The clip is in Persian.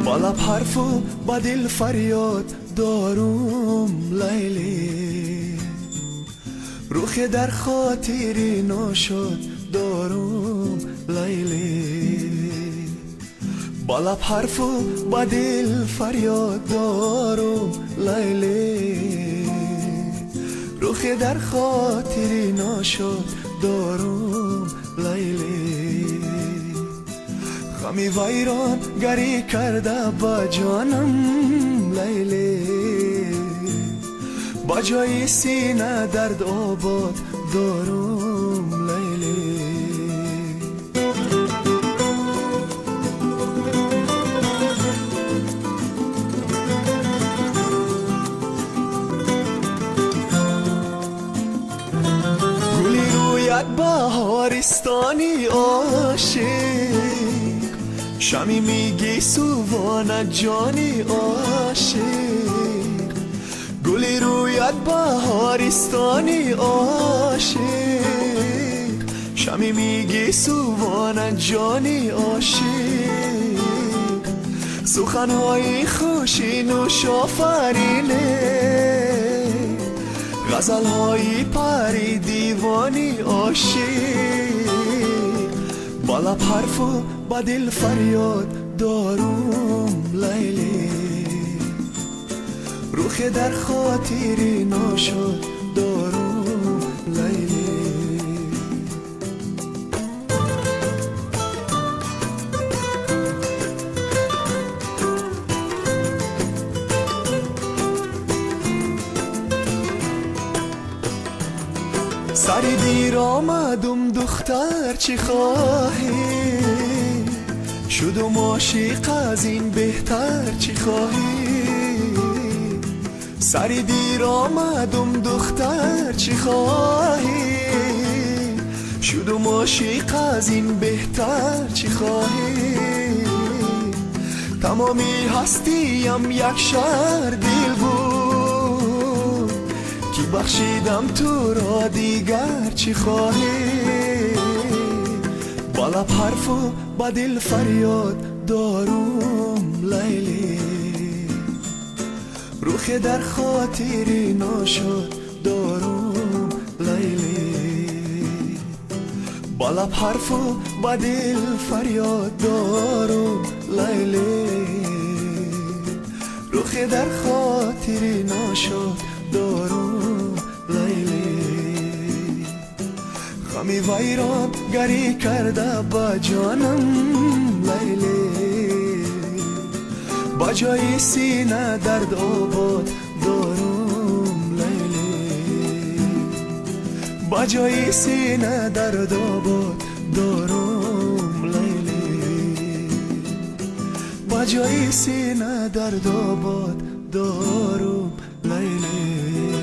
با لب حرف و با دل فریاد دارم لیلی، روخ در خاطری ناشد دارم لیلی. با لب حرف و با دل فریاد دارم لیلی، روخ در خاطری ناشد دارم لیلی. غمی ویران گری کرده با جانم لیلی، با جای سینه درد آباد دارم لیلی. گلی رویت بهارستانی عاشق، شمی میگی سووان جانی عاشق. گلی رویت بهارستانی عاشق، شمی میگی سووان جانی عاشق. سخنهای خوشی نوش آفرینه، غزلهای پری دیوانی عاشق. با لب حرف و با دل فریاد دارم لیلی، روخ در خاطری ناشد دارم لیلی. سری دیر آمدم دختر چی خواهی، شدم عاشق از این بهتر چی خواهی. سری دیر آمدم دختر چی خواهی، شدم عاشق از این بهتر چی خواهی. تمامی هستیم یک شهر دل بود، کی بخشیدم تو را دیگر چی خواهی. با لب حرف و با دل فریاد دارم لیلی، روخ در خاطری ناشد دارم لیلی. با لب حرف و با دل فریاد دارم لیلی، روخ در خاطری ناشد دارم لیلی. غمی ویران گری کرده با جانم لیلی، با جای سینه درد آباد دارم لیلی. با جای سینه درد آباد دارم لیلی، با جای سینه درد آباد دارم لیلی.